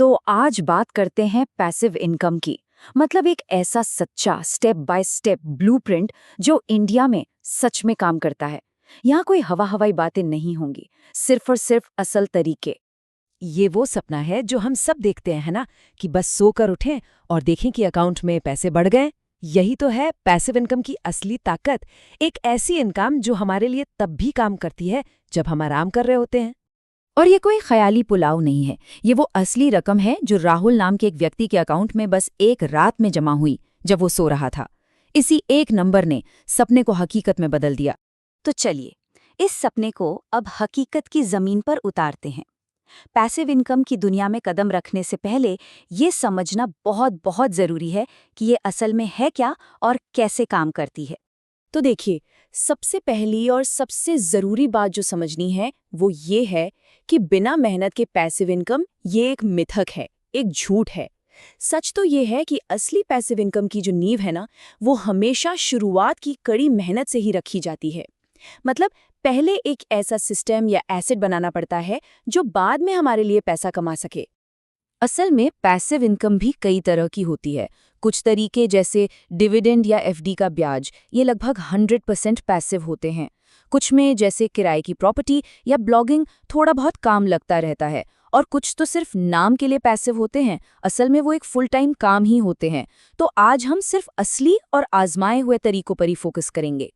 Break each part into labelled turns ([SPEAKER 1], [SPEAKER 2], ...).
[SPEAKER 1] तो आज बात करते हैं पैसिव इनकम की। मतलब एक ऐसा सच्चा स्टेप बाय स्टेप ब्लूप्रिंट जो इंडिया में सच में काम करता है। यहाँ कोई हवा हवाई बातें नहीं होंगी, सिर्फ और सिर्फ असल तरीके।
[SPEAKER 2] ये वो सपना है जो हम सब देखते हैं, है ना, कि बस सोकर उठें और देखें कि अकाउंट में पैसे बढ़ गए। यही तो है पैसिव इनकम की असली ताकत। एक ऐसी इनकम जो हमारे लिए तब भी काम करती है जब हम आराम कर रहे होते हैं।
[SPEAKER 1] और ये कोई ख्याली पुलाव नहीं है, ये वो असली रकम है जो राहुल नाम के एक व्यक्ति के अकाउंट में बस एक रात में जमा हुई जब वो सो रहा था। इसी एक नंबर ने सपने को हकीकत में बदल दिया। तो चलिए इस सपने को अब हकीकत की जमीन पर उतारते हैं। पैसिव इनकम की दुनिया में कदम रखने से पहले ये समझना बहुत बहुत जरूरी है कि ये असल में है क्या और कैसे काम करती है।
[SPEAKER 2] तो देखिए, सबसे पहली और सबसे ज़रूरी बात जो समझनी है वो ये है कि बिना मेहनत के पैसिव इनकम ये एक मिथक है, एक झूठ है। सच तो ये है कि असली पैसिव इनकम की जो नींव है ना, वो हमेशा शुरुआत की कड़ी मेहनत से ही रखी जाती है। मतलब पहले एक ऐसा सिस्टम या एसेट बनाना पड़ता है जो बाद में हमारे लिए पैसा कमा सके।
[SPEAKER 1] असल में पैसिव इनकम भी कई तरह की होती है। कुछ तरीके जैसे डिविडेंड या एफडी का ब्याज, ये लगभग 100% पैसिव होते हैं। कुछ में जैसे किराए की प्रॉपर्टी या ब्लॉगिंग थोड़ा बहुत काम लगता रहता है। और कुछ तो सिर्फ नाम के लिए पैसिव होते हैं, असल में वो एक फुल टाइम काम ही होते हैं। तो आज हम सिर्फ असली और आजमाए हुए तरीकों पर ही फोकस करेंगे।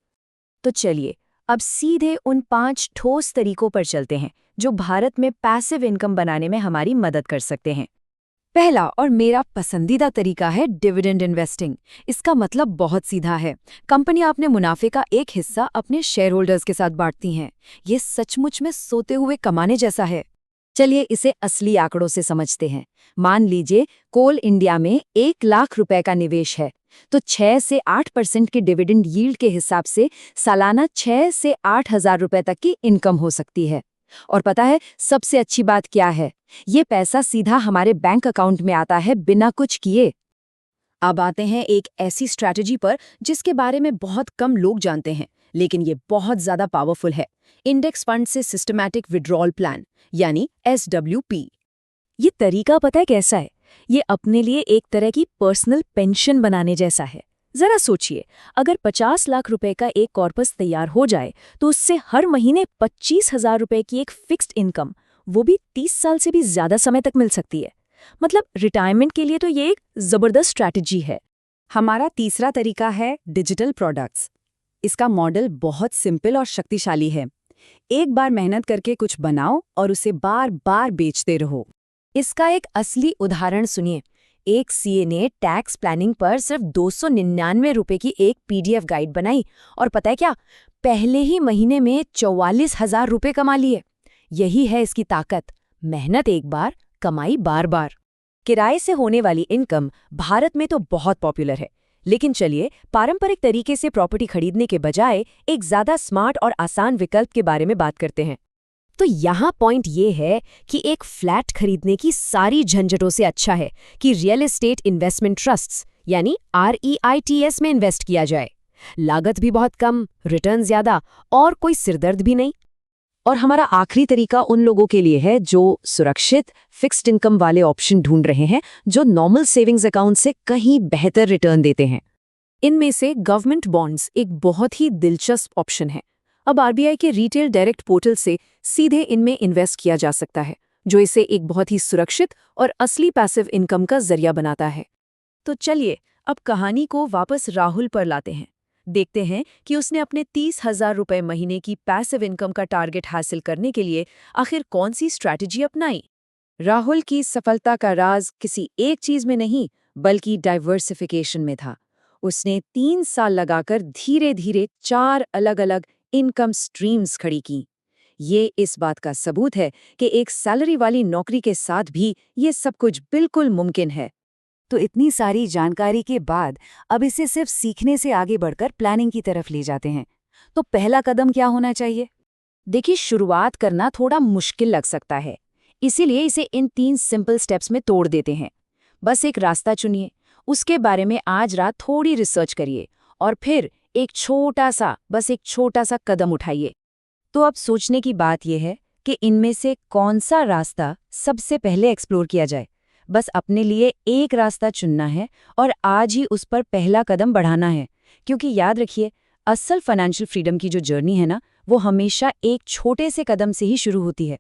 [SPEAKER 1] तो चलिए अब सीधे उन 5 ठोस तरीकों पर चलते हैं जो भारत में पैसिव इनकम बनाने में हमारी मदद कर सकते हैं। पहला और मेरा पसंदीदा तरीका है डिविडेंड इन्वेस्टिंग। इसका मतलब बहुत सीधा है। कंपनियां अपने मुनाफे का एक हिस्सा अपने शेयर होल्डर्स के साथ बांटती हैं। ये सचमुच में सोते हुए कमाने जैसा है। चलिए इसे असली आंकड़ों से समझते हैं। मान लीजिए कोल इंडिया में 1 लाख रुपए का निवेश है, तो 6 से 8% की डिविडेंड यील्ड के हिसाब से सालाना 6 से 8 हजार रुपए तक की इनकम हो सकती है। और पता है सबसे अच्छी बात क्या है? ये पैसा सीधा हमारे बैंक अकाउंट में आता है बिना कुछ किए। अब आते हैं एक ऐसी स्ट्रैटेजी पर जिसके बारे में बहुत कम लोग जानते हैं, लेकिन ये बहुत ज्यादा पावरफुल है। इंडेक्स फंड से सिस्टमैटिक विड्रॉल प्लान, यानी SWP। ये तरीका पता है कैसा है? ये अपने लिए एक तरह की पर्सनल पेंशन बनाने जैसा है। जरा सोचिए, अगर 50 लाख रुपए का एक कॉर्पस तैयार हो जाए तो उससे हर महीने 25,000 रुपए की एक फिक्स्ड इनकम, वो भी 30 साल से भी ज्यादा समय तक मिल सकती है। मतलब रिटायरमेंट के लिए तो ये एक जबरदस्त स्ट्रैटेजी है। हमारा तीसरा तरीका है डिजिटल प्रोडक्ट्स। इसका मॉडल बहुत सिंपल और शक्तिशाली है। एक बार मेहनत करके कुछ बनाओ और उसे बार बार बेचते रहो। इसका एक असली उदाहरण सुनिए। एक सीए ने टैक्स प्लानिंग पर सिर्फ 299 रुपए की एक PDF गाइड बनाई और पता है क्या, पहले ही महीने में 44,000 रुपए कमा लिए। यही है इसकी ताकत, मेहनत एक बार, कमाई बार बार। किराए से होने वाली इनकम भारत में तो बहुत पॉपुलर है, लेकिन चलिए पारंपरिक तरीके से प्रॉपर्टी खरीदने के बजाय एक ज्यादा स्मार्ट और आसान विकल्प के बारे में बात करते हैं। तो यहाँ पॉइंट ये है कि एक फ्लैट खरीदने की सारी झंझटों से अच्छा है कि रियल एस्टेट इन्वेस्टमेंट ट्रस्ट्स यानी REITs में इन्वेस्ट किया जाए। लागत भी बहुत कम, रिटर्न ज्यादा और कोई सिरदर्द भी नहीं। और हमारा आखिरी तरीका उन लोगों के लिए है जो सुरक्षित फिक्स्ड इनकम वाले ऑप्शन ढूंढ रहे हैं, जो नॉर्मल सेविंग्स अकाउंट से कहीं बेहतर रिटर्न देते हैं। इनमें से गवर्नमेंट बॉन्ड्स एक बहुत ही दिलचस्प ऑप्शन है। अब RBI के रिटेल डायरेक्ट पोर्टल से सीधे इनमें इन्वेस्ट किया जा सकता है, जो इसे एक बहुत ही सुरक्षित और असली पैसिव इनकम का जरिया बनाता है। तो चलिए अब कहानी को वापस राहुल पर लाते हैं। देखते हैं कि उसने अपने 30,000 रुपए महीने की पैसिव इनकम का टारगेट हासिल करने के लिए आखिर कौन सी स्ट्रैटेजी अपनाई। राहुल की सफलता का राज किसी एक चीज में नहीं, बल्कि डाइवर्सिफिकेशन में था। उसने 3 साल लगाकर धीरे धीरे 4 अलग अलग इनकम स्ट्रीम्स खड़ी की। ये इस बात का सबूत है कि एक सैलरी वाली नौकरी के साथ भी ये सब कुछ बिल्कुल मुमकिन है। तो इतनी सारी जानकारी के बाद अब इसे सिर्फ सीखने से आगे बढ़कर प्लानिंग की तरफ ले जाते हैं। तो पहला कदम क्या होना चाहिए? देखिए, शुरुआत करना थोड़ा मुश्किल लग सकता है, इसीलिए इसे इन 3 सिंपल स्टेप्स में तोड़ देते हैं। बस एक रास्ता चुनिए, उसके बारे में आज रात थोड़ी रिसर्च करिए और फिर एक छोटा सा कदम उठाइए। तो अब सोचने की बात यह है कि इनमें से कौन सा रास्ता सबसे पहले एक्सप्लोर किया जाए। बस अपने लिए एक रास्ता चुनना है और आज ही उस पर पहला कदम बढ़ाना है। क्योंकि याद रखिए, असल फाइनेंशियल फ्रीडम की जो जर्नी है ना, वो हमेशा एक छोटे से कदम से ही शुरू होती है।